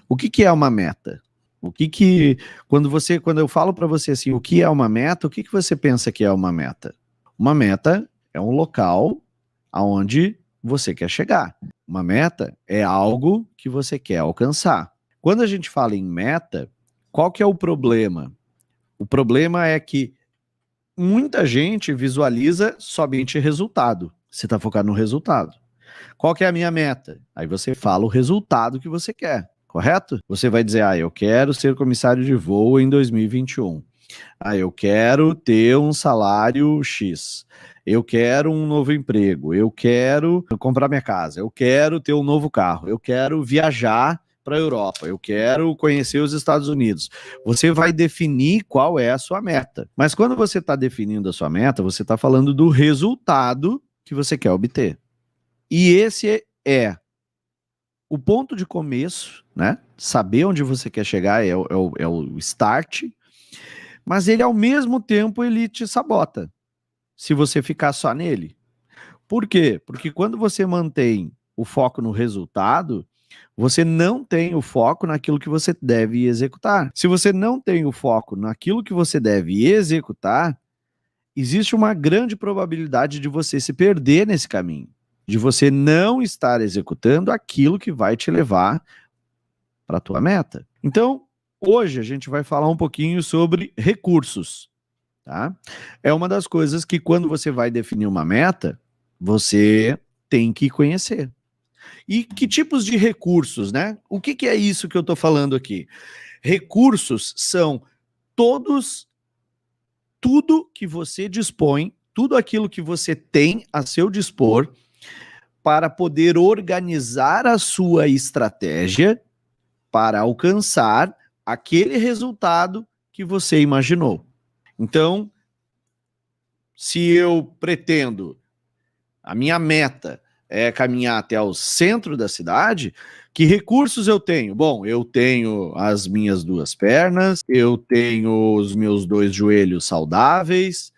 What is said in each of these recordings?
O que que é uma meta? Quando eu falo para você assim, o que é uma meta, o que que você pensa que é uma meta? Uma meta é um local aonde você quer chegar. Uma meta é algo que você quer alcançar. Quando a gente fala em meta, qual que é o problema? O problema é que muita gente visualiza somente resultado. Você está focado no resultado. Qual que é a minha meta? Aí você fala o resultado que você quer, correto? Você vai dizer, eu quero ser comissário de voo em 2021. Eu quero ter um salário X. Eu quero um novo emprego. Eu quero comprar minha casa. Eu quero ter um novo carro. Eu quero viajar para a Europa. Eu quero conhecer os Estados Unidos. Você vai definir qual é a sua meta. Mas quando você está definindo a sua meta, você está falando do resultado que você quer obter. E esse é o ponto de começo, né? Saber onde você quer chegar é o start, mas ele, ao mesmo tempo, ele te sabota, se você ficar só nele. Por quê? Porque quando você mantém o foco no resultado, você não tem o foco naquilo que você deve executar. Se você não tem o foco naquilo que você deve executar, existe uma grande probabilidade de você se perder nesse caminho, de você não estar executando aquilo que vai te levar para a tua meta. Então, hoje a gente vai falar um pouquinho sobre recursos, tá? É uma das coisas que, quando você vai definir uma meta, você tem que conhecer. E que tipos de recursos, né? O que é isso que eu estou falando aqui? Recursos são tudo que você dispõe, tudo aquilo que você tem a seu dispor para poder organizar a sua estratégia para alcançar aquele resultado que você imaginou. Então, se eu pretendo, a minha meta é caminhar até o centro da cidade, que recursos eu tenho? Bom, eu tenho as minhas 2 pernas, eu tenho os meus 2 joelhos saudáveis,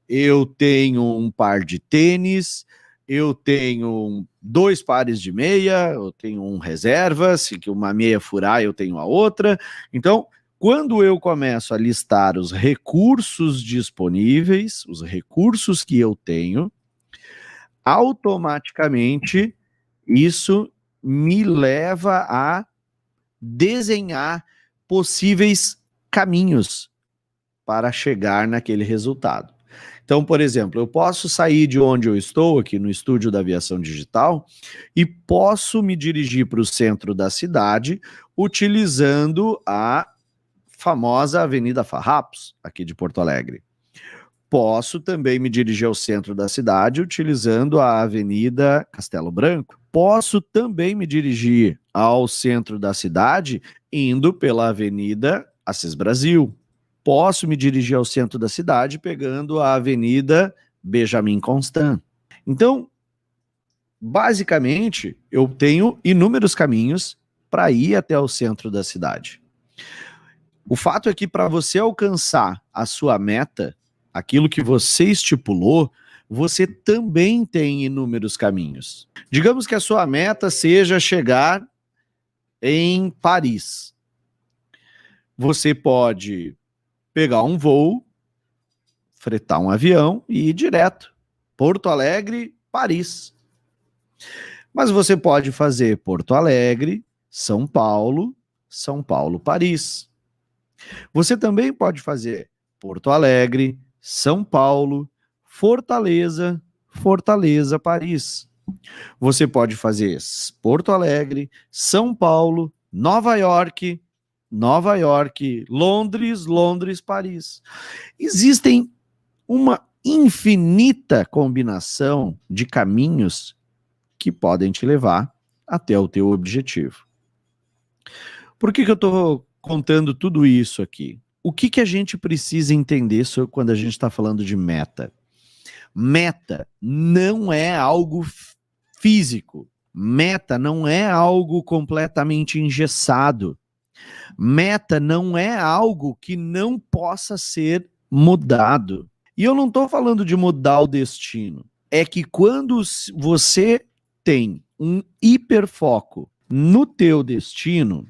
eu tenho um par de tênis, eu tenho 2 pares de meia, eu tenho um reserva, se uma meia furar eu tenho a outra. Então, quando eu começo a listar os recursos disponíveis, os recursos que eu tenho, automaticamente isso me leva a desenhar possíveis caminhos para chegar naquele resultado. Então, por exemplo, eu posso sair de onde eu estou, aqui no estúdio da Aviação Digital, e posso me dirigir para o centro da cidade utilizando a famosa Avenida Farrapos, aqui de Porto Alegre. Posso também me dirigir ao centro da cidade utilizando a Avenida Castelo Branco. Posso também me dirigir ao centro da cidade indo pela Avenida Assis Brasil. Posso me dirigir ao centro da cidade pegando a Avenida Benjamin Constant. Então, basicamente, eu tenho inúmeros caminhos para ir até o centro da cidade. O fato é que, para você alcançar a sua meta, aquilo que você estipulou, você também tem inúmeros caminhos. Digamos que a sua meta seja chegar em Paris. Você pode pegar um voo, fretar um avião e ir direto. Porto Alegre, Paris. Mas você pode fazer Porto Alegre, São Paulo, Paris. Você também pode fazer Porto Alegre, São Paulo, Fortaleza, Paris. Você pode fazer Porto Alegre, São Paulo, Nova York, Londres, Paris. Existem uma infinita combinação de caminhos que podem te levar até o teu objetivo. Por que eu estou contando tudo isso aqui? O que a gente precisa entender quando a gente está falando de meta? Meta não é algo físico. Meta não é algo completamente engessado. Meta não é algo que não possa ser mudado. E eu não estou falando de mudar o destino. É que quando você tem um hiperfoco no teu destino,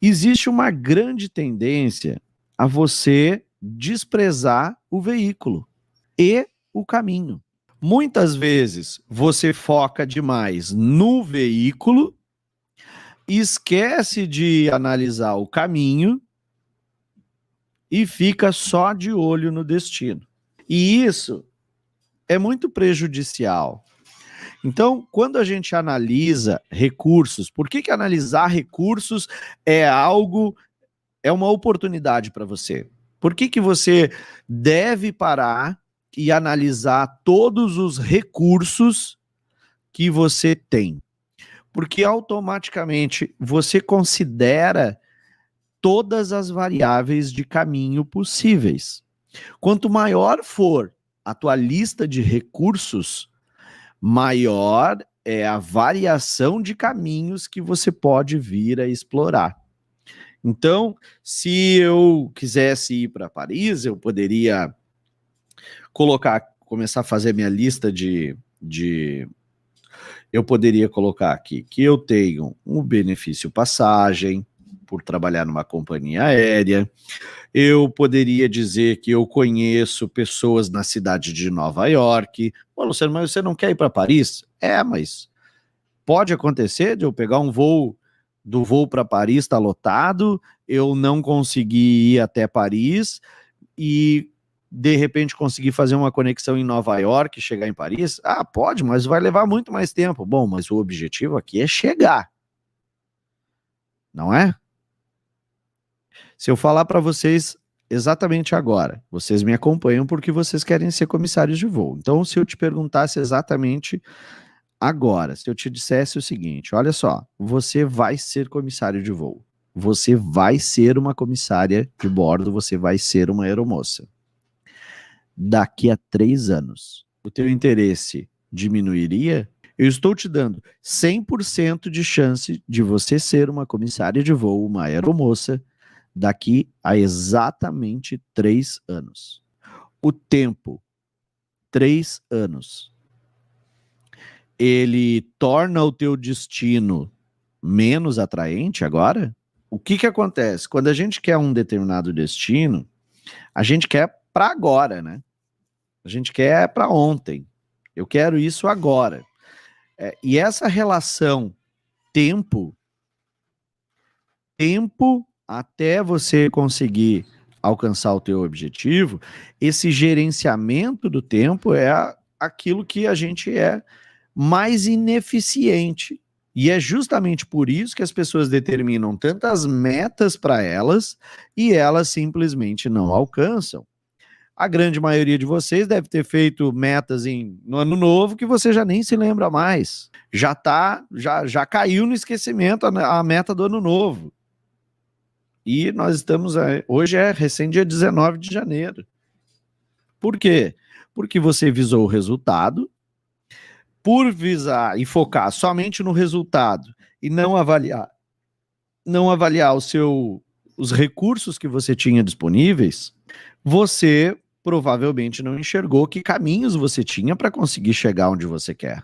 existe uma grande tendência a você desprezar o veículo e o caminho. Muitas vezes você foca demais no veículo, esquece de analisar o caminho e fica só de olho no destino. E isso é muito prejudicial. Então, quando a gente analisa recursos, por que analisar recursos é uma oportunidade para você? Por que você deve parar e analisar todos os recursos que você tem? Porque automaticamente você considera todas as variáveis de caminho possíveis. Quanto maior for a tua lista de recursos, maior é a variação de caminhos que você pode vir a explorar. Então, se eu quisesse ir para Paris, eu poderia começar a fazer minha lista eu poderia colocar aqui que eu tenho um benefício passagem por trabalhar numa companhia aérea. Eu poderia dizer que eu conheço pessoas na cidade de Nova York. Pô, Luciano, mas você não quer ir para Paris? Mas pode acontecer de eu pegar um voo, do voo para Paris está lotado, eu não consegui ir até Paris e de repente conseguir fazer uma conexão em Nova York e chegar em Paris? Pode, mas vai levar muito mais tempo. Bom, mas o objetivo aqui é chegar. Não é? Se eu falar para vocês exatamente agora, vocês me acompanham porque vocês querem ser comissários de voo. Então, se eu te perguntasse exatamente agora, se eu te dissesse o seguinte, olha só, você vai ser comissário de voo, você vai ser uma comissária de bordo, você vai ser uma aeromoça. Daqui a 3 anos, o teu interesse diminuiria? Eu estou te dando 100% de chance de você ser uma comissária de voo, uma aeromoça, daqui a exatamente 3 anos. O tempo, 3 anos, ele torna o teu destino menos atraente agora? O que acontece? Quando a gente quer um determinado destino, a gente quer para agora, né? A gente quer para ontem. Eu quero isso agora. E essa relação tempo até você conseguir alcançar o teu objetivo, esse gerenciamento do tempo é aquilo que a gente é mais ineficiente. E é justamente por isso que as pessoas determinam tantas metas para elas e elas simplesmente não alcançam. A grande maioria de vocês deve ter feito metas no ano novo que você já nem se lembra mais. Já caiu no esquecimento a meta do ano novo. E nós estamos, hoje é recém dia 19 de janeiro. Por quê? Porque você visou o resultado, por visar e focar somente no resultado e não avaliar os recursos que você tinha disponíveis, você provavelmente não enxergou que caminhos você tinha para conseguir chegar onde você quer.